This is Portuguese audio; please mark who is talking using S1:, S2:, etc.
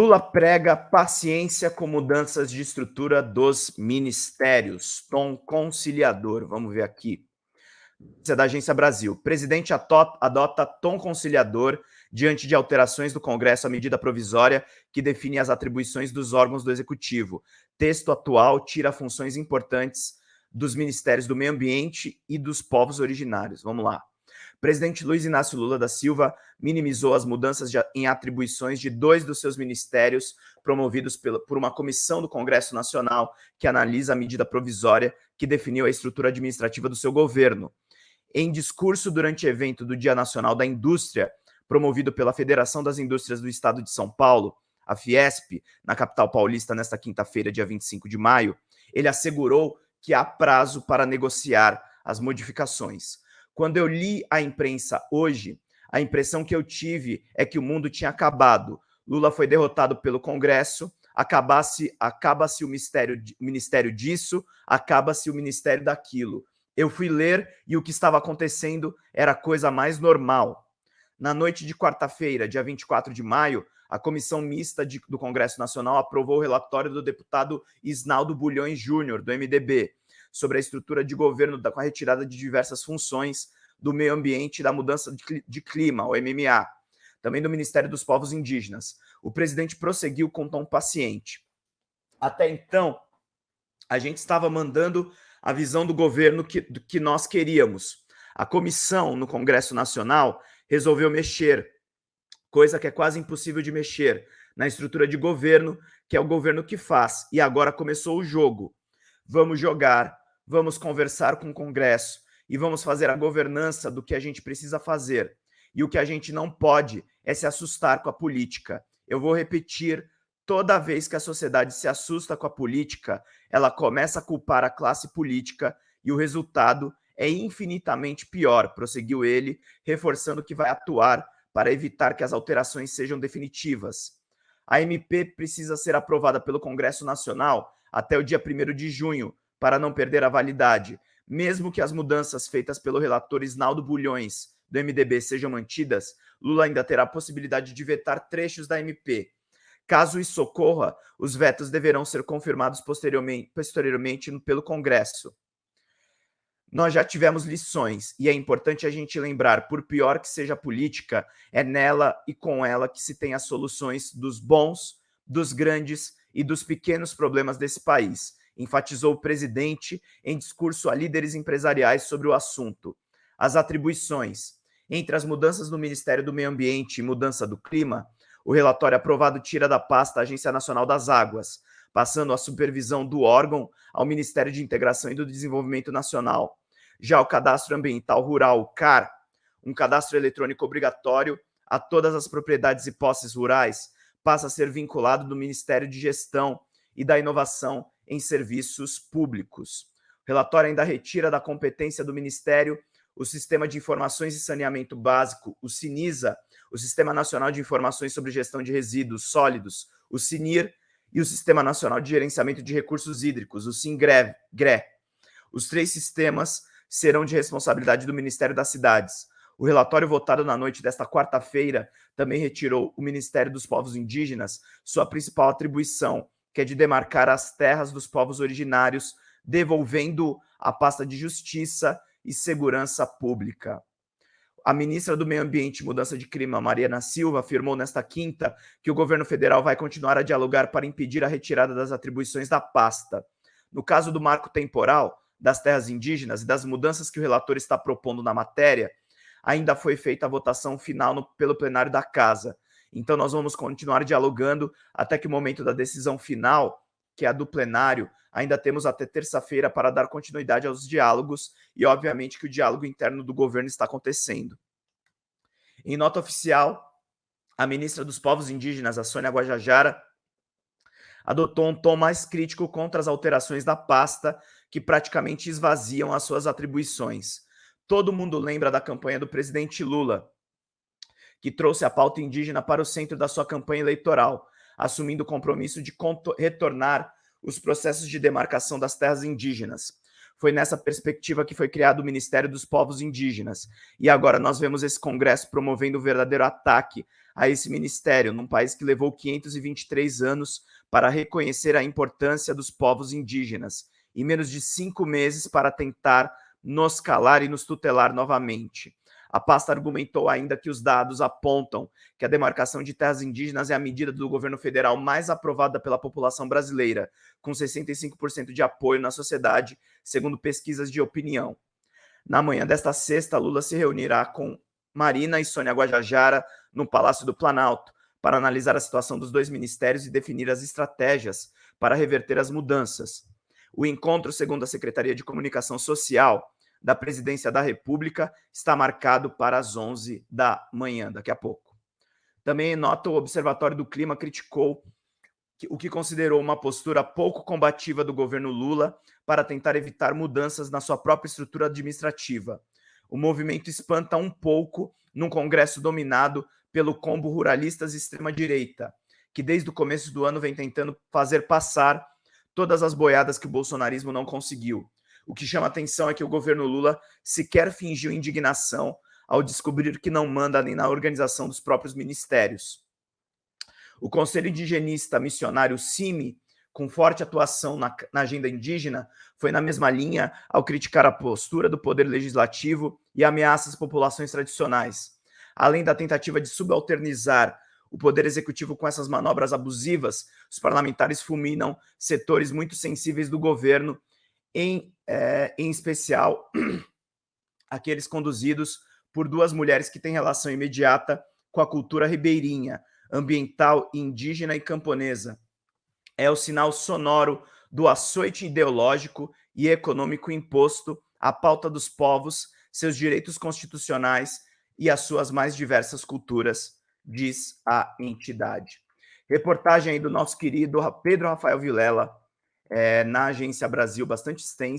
S1: Lula prega paciência com mudanças de estrutura dos ministérios. Tom conciliador. Vamos ver aqui. Isso é da Agência Brasil. Presidente adota tom conciliador diante de alterações do Congresso à medida provisória que define as atribuições dos órgãos do Executivo. Texto atual tira funções importantes dos Ministérios do Meio Ambiente e dos povos originários. Vamos lá. Presidente Luiz Inácio Lula da Silva minimizou as mudanças em atribuições de 2 dos seus ministérios promovidos por uma comissão do Congresso Nacional que analisa a medida provisória que definiu a estrutura administrativa do seu governo. Em discurso durante o evento do Dia Nacional da Indústria, promovido pela Federação das Indústrias do Estado de São Paulo, a Fiesp, na capital paulista, nesta quinta-feira, dia 25 de maio, ele assegurou que há prazo para negociar as modificações. Quando eu li a imprensa hoje, a impressão que eu tive é que o mundo tinha acabado. Lula foi derrotado pelo Congresso, acaba-se o ministério disso, acaba-se o ministério daquilo. Eu fui ler e o que estava acontecendo era a coisa mais normal. Na noite de quarta-feira, dia 24 de maio, a Comissão Mista do Congresso Nacional aprovou o relatório do deputado Isnaldo Bulhões Júnior, do MDB, sobre a estrutura de governo com a retirada de diversas funções do meio ambiente e da mudança de clima, o MMA, também do Ministério dos Povos Indígenas. O presidente prosseguiu com tom paciente. Até então, a gente estava mandando a visão do governo que nós queríamos. A comissão no Congresso Nacional resolveu mexer, coisa que é quase impossível de mexer, na estrutura de governo, que é o governo que faz. E agora começou o jogo. Vamos jogar, vamos conversar com o Congresso e vamos fazer a governança do que a gente precisa fazer. E o que a gente não pode é se assustar com a política. Eu vou repetir, toda vez que a sociedade se assusta com a política, ela começa a culpar a classe política e o resultado é infinitamente pior, prosseguiu ele, reforçando que vai atuar para evitar que as alterações sejam definitivas. A MP precisa ser aprovada pelo Congresso Nacional até o dia 1º de junho, para não perder a validade. Mesmo que as mudanças feitas pelo relator Isnaldo Bulhões, do MDB, sejam mantidas, Lula ainda terá a possibilidade de vetar trechos da MP. Caso isso ocorra, os vetos deverão ser confirmados posteriormente pelo Congresso. Nós já tivemos lições, e é importante a gente lembrar, por pior que seja a política, é nela e com ela que se tem as soluções dos bons, dos grandes e dos pequenos problemas desse país, enfatizou o presidente em discurso a líderes empresariais sobre o assunto. As atribuições. Entre as mudanças no Ministério do Meio Ambiente e mudança do clima, o relatório aprovado tira da pasta a Agência Nacional das Águas, passando a supervisão do órgão ao Ministério de Integração e do Desenvolvimento Nacional. Já o Cadastro Ambiental Rural, o CAR, um cadastro eletrônico obrigatório a todas as propriedades e posses rurais, passa a ser vinculado do Ministério de Gestão e da Inovação em Serviços Públicos. O relatório ainda retira da competência do Ministério o Sistema de Informações e Saneamento Básico, o SINISA, o Sistema Nacional de Informações sobre Gestão de Resíduos Sólidos, o SINIR, e o Sistema Nacional de Gerenciamento de Recursos Hídricos, o SINGRE. Os 3 sistemas serão de responsabilidade do Ministério das Cidades. O relatório votado na noite desta quarta-feira também retirou o Ministério dos Povos Indígenas sua principal atribuição, que é de demarcar as terras dos povos originários, devolvendo a pasta de Justiça e Segurança Pública. A ministra do Meio Ambiente e Mudança de Clima, Mariana Silva, afirmou nesta quinta que o governo federal vai continuar a dialogar para impedir a retirada das atribuições da pasta. No caso do marco temporal das terras indígenas e das mudanças que o relator está propondo na matéria, ainda foi feita a votação final pelo plenário da Casa. Então nós vamos continuar dialogando até que o momento da decisão final, que é a do plenário, ainda temos até terça-feira para dar continuidade aos diálogos e, obviamente, que o diálogo interno do governo está acontecendo. Em nota oficial, a ministra dos Povos Indígenas, a Sônia Guajajara, adotou um tom mais crítico contra as alterações da pasta que praticamente esvaziam as suas atribuições. Todo mundo lembra da campanha do presidente Lula, que trouxe a pauta indígena para o centro da sua campanha eleitoral, assumindo o compromisso de retornar os processos de demarcação das terras indígenas. Foi nessa perspectiva que foi criado o Ministério dos Povos Indígenas. E agora nós vemos esse Congresso promovendo um verdadeiro ataque a esse ministério, num país que levou 523 anos para reconhecer a importância dos povos indígenas e menos de 5 meses para tentar nos calar e nos tutelar novamente. A pasta argumentou ainda que os dados apontam que a demarcação de terras indígenas é a medida do governo federal mais aprovada pela população brasileira, com 65% de apoio na sociedade, segundo pesquisas de opinião. Na manhã desta sexta, Lula se reunirá com Marina e Sônia Guajajara no Palácio do Planalto para analisar a situação dos dois ministérios e definir as estratégias para reverter as mudanças. O encontro, segundo a Secretaria de Comunicação Social da Presidência da República, está marcado para as 11 da manhã, daqui a pouco. Também nota, o Observatório do Clima criticou o que considerou uma postura pouco combativa do governo Lula para tentar evitar mudanças na sua própria estrutura administrativa. O movimento espanta um pouco num Congresso dominado pelo combo ruralistas e extrema-direita, que desde o começo do ano vem tentando fazer passar todas as boiadas que o bolsonarismo não conseguiu. O que chama atenção é que o governo Lula sequer fingiu indignação ao descobrir que não manda nem na organização dos próprios ministérios. O Conselho Indigenista Missionário CIMI, com forte atuação na agenda indígena, foi na mesma linha ao criticar a postura do Poder Legislativo e ameaça às populações tradicionais. Além da tentativa de subalternizar o Poder Executivo com essas manobras abusivas, os parlamentares fulminam setores muito sensíveis do governo, em especial aqueles conduzidos por duas mulheres que têm relação imediata com a cultura ribeirinha, ambiental, indígena e camponesa. É o sinal sonoro do açoite ideológico e econômico imposto à pauta dos povos, seus direitos constitucionais e as suas mais diversas culturas, diz a entidade. Reportagem aí do nosso querido Pedro Rafael Vilela, na Agência Brasil, bastante extensa.